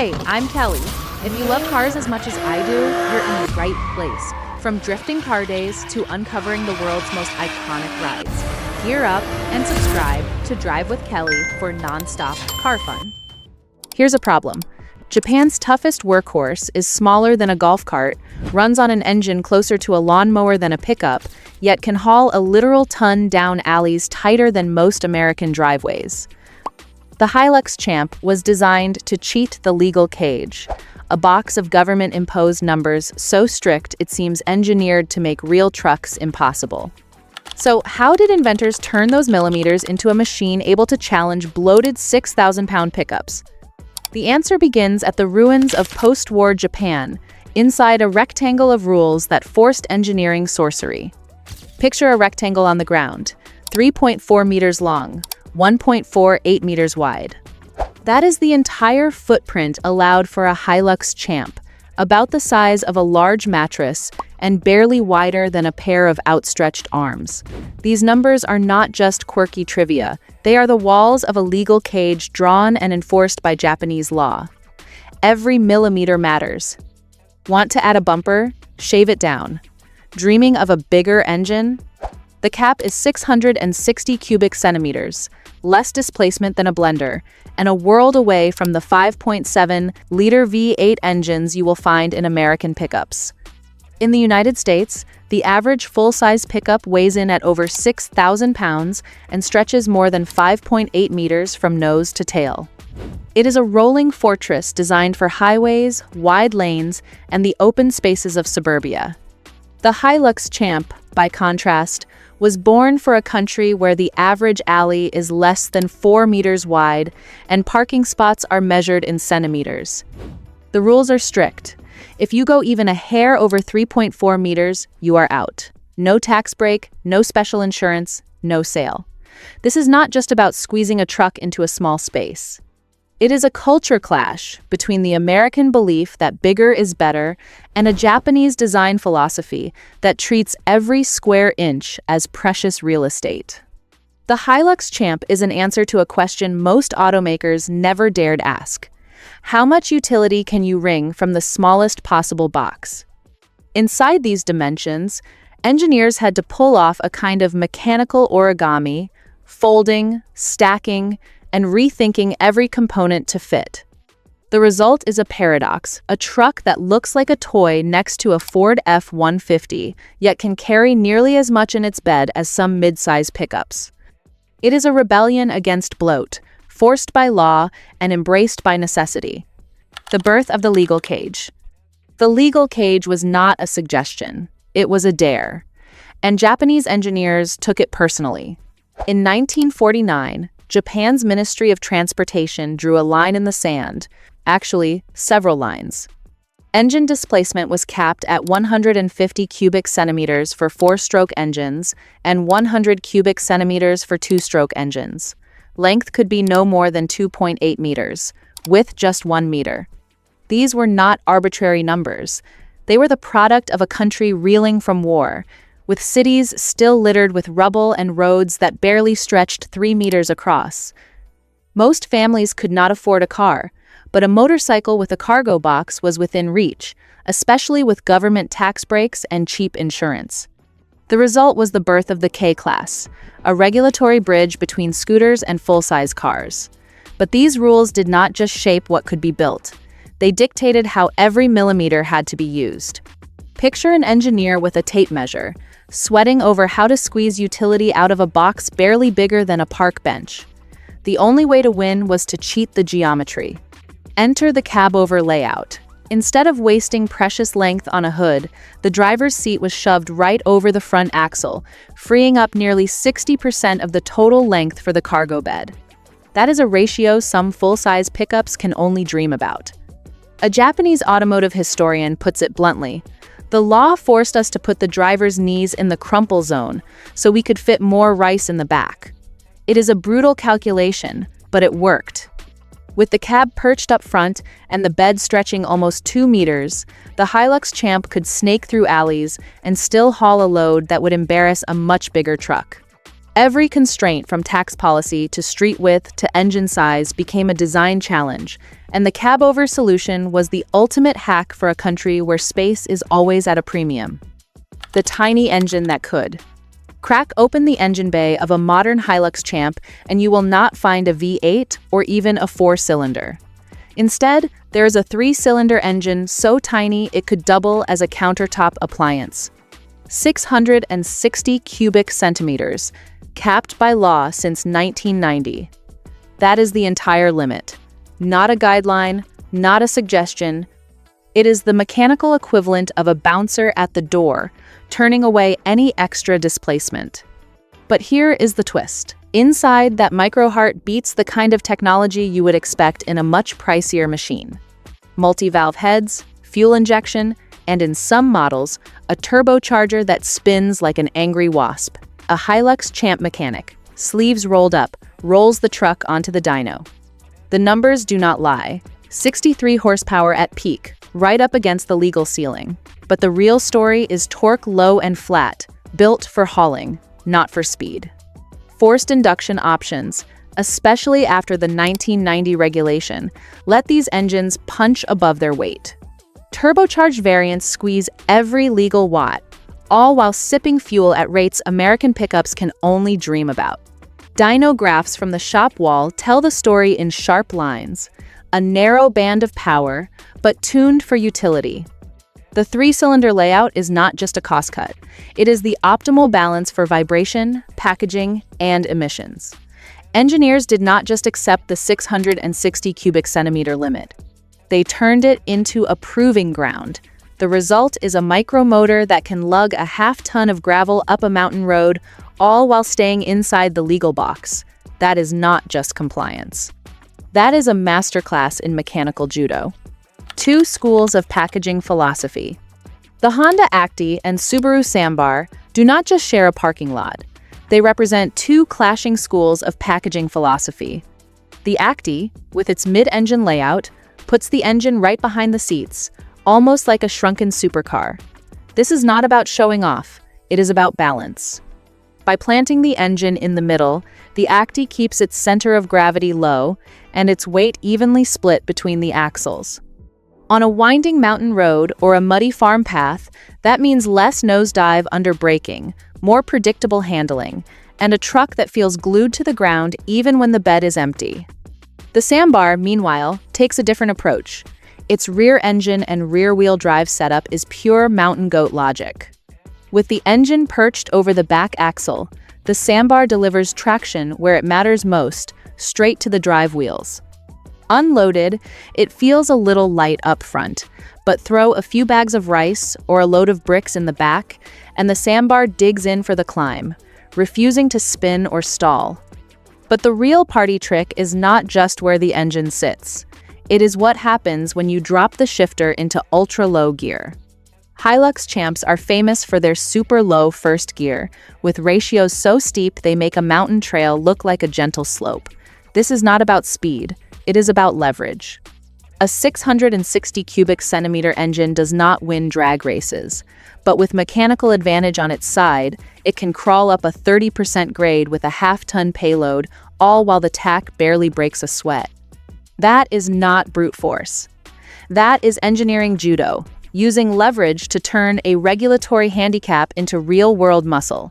Hey, I'm Kelly. If you love cars as much as I do, you're in the right place. From drifting car days to uncovering the world's most iconic rides. Gear up and subscribe to Drive with Kelly for non-stop car fun. Here's a problem. Japan's toughest workhorse is smaller than a golf cart, runs on an engine closer to a lawnmower than a pickup, yet can haul a literal ton down alleys tighter than most American driveways. The Hilux Champ was designed to cheat the legal cage, a box of government-imposed numbers so strict it seems engineered to make real trucks impossible. So how did inventors turn those millimeters into a machine able to challenge bloated 6,000-pound pickups? The answer begins at the ruins of post-war Japan, inside a rectangle of rules that forced engineering sorcery. Picture a rectangle on the ground, 3.4 meters long, 1.48 meters wide. That is the entire footprint allowed for a Hilux Champ, about the size of a large mattress and barely wider than a pair of outstretched arms. These numbers are not just quirky trivia, they are the walls of a legal cage drawn and enforced by Japanese law. Every millimeter matters. Want to add a bumper? Shave it down. Dreaming of a bigger engine? The cap is 660 cubic centimeters, less displacement than a blender, and a world away from the 5.7-liter V8 engines you will find in American pickups. In the United States, the average full-size pickup weighs in at over 6,000 pounds and stretches more than 5.8 meters from nose to tail. It is a rolling fortress designed for highways, wide lanes, and the open spaces of suburbia. The Hilux Champ, by contrast, was born for a country where the average alley is less than 4 meters wide and parking spots are measured in centimeters. The rules are strict. If you go even a hair over 3.4 meters, you are out. No tax break, no special insurance, no sale. This is not just about squeezing a truck into a small space. It is a culture clash between the American belief that bigger is better and a Japanese design philosophy that treats every square inch as precious real estate. The Hilux Champ is an answer to a question most automakers never dared ask. How much utility can you wring from the smallest possible box? Inside these dimensions, engineers had to pull off a kind of mechanical origami, folding, stacking, and rethinking every component to fit. The result is a paradox, a truck that looks like a toy next to a Ford F-150, yet can carry nearly as much in its bed as some mid-size pickups. It is a rebellion against bloat, forced by law and embraced by necessity. The birth of the legal cage. The legal cage was not a suggestion, it was a dare. And Japanese engineers took it personally. In 1949, Japan's Ministry of Transportation drew a line in the sand, actually, several lines. Engine displacement was capped at 150 cubic centimeters for four-stroke engines and 100 cubic centimeters for two-stroke engines. Length could be no more than 2.8 meters, width just 1 meter. These were not arbitrary numbers. They were the product of a country reeling from war, with cities still littered with rubble and roads that barely stretched 3 meters across. Most families could not afford a car, but a motorcycle with a cargo box was within reach, especially with government tax breaks and cheap insurance. The result was the birth of the K-Class, a regulatory bridge between scooters and full-size cars. But these rules did not just shape what could be built. They dictated how every millimeter had to be used. Picture an engineer with a tape measure, sweating over how to squeeze utility out of a box barely bigger than a park bench. The only way to win was to cheat the geometry. Enter the cabover layout. Instead of wasting precious length on a hood, the driver's seat was shoved right over the front axle, freeing up nearly 60% of the total length for the cargo bed. That is a ratio some full-size pickups can only dream about. A Japanese automotive historian puts it bluntly, "The law forced us to put the driver's knees in the crumple zone so we could fit more rice in the back." It is a brutal calculation, but it worked. With the cab perched up front and the bed stretching almost 2 meters, the Hilux Champ could snake through alleys and still haul a load that would embarrass a much bigger truck. Every constraint from tax policy to street width to engine size became a design challenge, and the cabover solution was the ultimate hack for a country where space is always at a premium. The tiny engine that could. Crack open the engine bay of a modern Hilux Champ and you will not find a V8 or even a 4-cylinder. Instead, there is a 3-cylinder engine so tiny it could double as a countertop appliance. 660 cubic centimeters, capped by law since 1990. That is the entire limit. Not a guideline, not a suggestion. It is the mechanical equivalent of a bouncer at the door, turning away any extra displacement. But here is the twist. Inside, that micro-heart beats the kind of technology you would expect in a much pricier machine. Multi-valve heads, fuel injection, and in some models, a turbocharger that spins like an angry wasp. A Hilux Champ mechanic, sleeves rolled up, rolls the truck onto the dyno. The numbers do not lie. 63 horsepower at peak, right up against the legal ceiling. But the real story is torque low and flat, built for hauling, not for speed. Forced induction options, especially after the 1990 regulation, let these engines punch above their weight. Turbocharged variants squeeze every legal watt, all while sipping fuel at rates American pickups can only dream about. Dyno graphs from the shop wall tell the story in sharp lines. A narrow band of power, but tuned for utility. The 3-cylinder layout is not just a cost cut. It is the optimal balance for vibration, packaging, and emissions. Engineers did not just accept the 660 cubic centimeter limit. They turned it into a proving ground. The result is a micromotor that can lug a half-ton of gravel up a mountain road, all while staying inside the legal box. That is not just compliance. That is a masterclass in mechanical judo. 2 schools of packaging philosophy. The Honda Acty and Subaru Sambar do not just share a parking lot. They represent 2 clashing schools of packaging philosophy. The Acty, with its mid-engine layout, puts the engine right behind the seats, almost like a shrunken supercar. This is not about showing off, it is about balance. By planting the engine in the middle, the Acty keeps its center of gravity low and its weight evenly split between the axles. On a winding mountain road or a muddy farm path, that means less nosedive under braking, more predictable handling, and a truck that feels glued to the ground even when the bed is empty. The Sambar, meanwhile, takes a different approach. Its rear engine and rear-wheel drive setup is pure mountain goat logic. With the engine perched over the back axle, the Sambar delivers traction where it matters most, straight to the drive wheels. Unloaded, it feels a little light up front, but throw a few bags of rice or a load of bricks in the back, and the Sambar digs in for the climb, refusing to spin or stall. But the real party trick is not just where the engine sits. It is what happens when you drop the shifter into ultra-low gear. Hilux Champs are famous for their super low first gear, with ratios so steep they make a mountain trail look like a gentle slope. This is not about speed, it is about leverage. A 660 cubic centimeter engine does not win drag races, but with mechanical advantage on its side, it can crawl up a 30% grade with a half-ton payload, all while the tack barely breaks a sweat. That is not brute force. That is engineering judo, using leverage to turn a regulatory handicap into real-world muscle.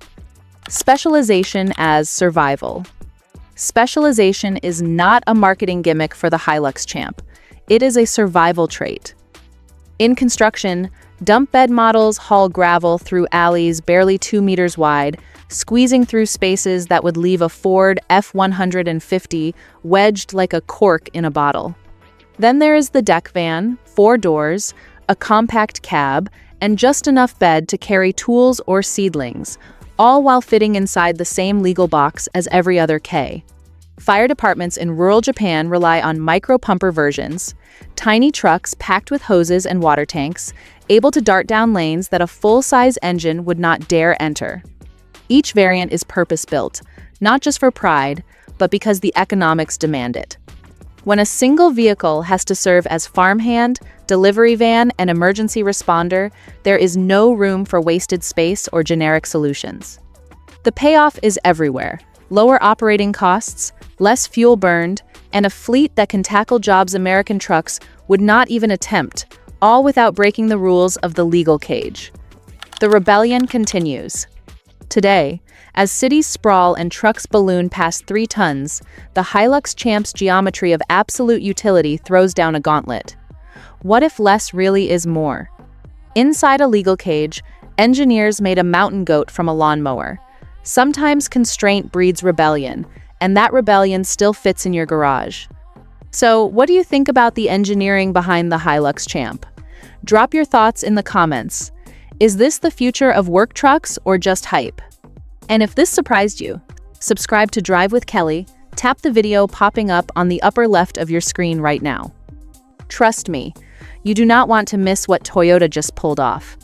Specialization as survival. Specialization is not a marketing gimmick for the Hilux Champ. It is a survival trait. In construction, dump bed models haul gravel through alleys barely 2 meters wide, squeezing through spaces that would leave a Ford F-150 wedged like a cork in a bottle. Then there is the deck van, 4 doors, a compact cab, and just enough bed to carry tools or seedlings, all while fitting inside the same legal box as every other K. Fire departments in rural Japan rely on micro-pumper versions, tiny trucks packed with hoses and water tanks, able to dart down lanes that a full-size engine would not dare enter. Each variant is purpose-built, not just for pride, but because the economics demand it. When a single vehicle has to serve as farmhand, delivery van, and emergency responder, there is no room for wasted space or generic solutions. The payoff is everywhere. Lower operating costs, less fuel burned, and a fleet that can tackle jobs American trucks would not even attempt, all without breaking the rules of the legal cage. The rebellion continues. Today, as cities sprawl and trucks balloon past 3 tons, the Hilux Champ's geometry of absolute utility throws down a gauntlet. What if less really is more? Inside a legal cage, engineers made a mountain goat from a lawnmower. Sometimes constraint breeds rebellion, and that rebellion still fits in your garage. So, what do you think about the engineering behind the Hilux Champ? Drop your thoughts in the comments. Is this the future of work trucks or just hype? And if this surprised you, subscribe to Drive with Kelly, tap the video popping up on the upper left of your screen right now. Trust me, you do not want to miss what Toyota just pulled off.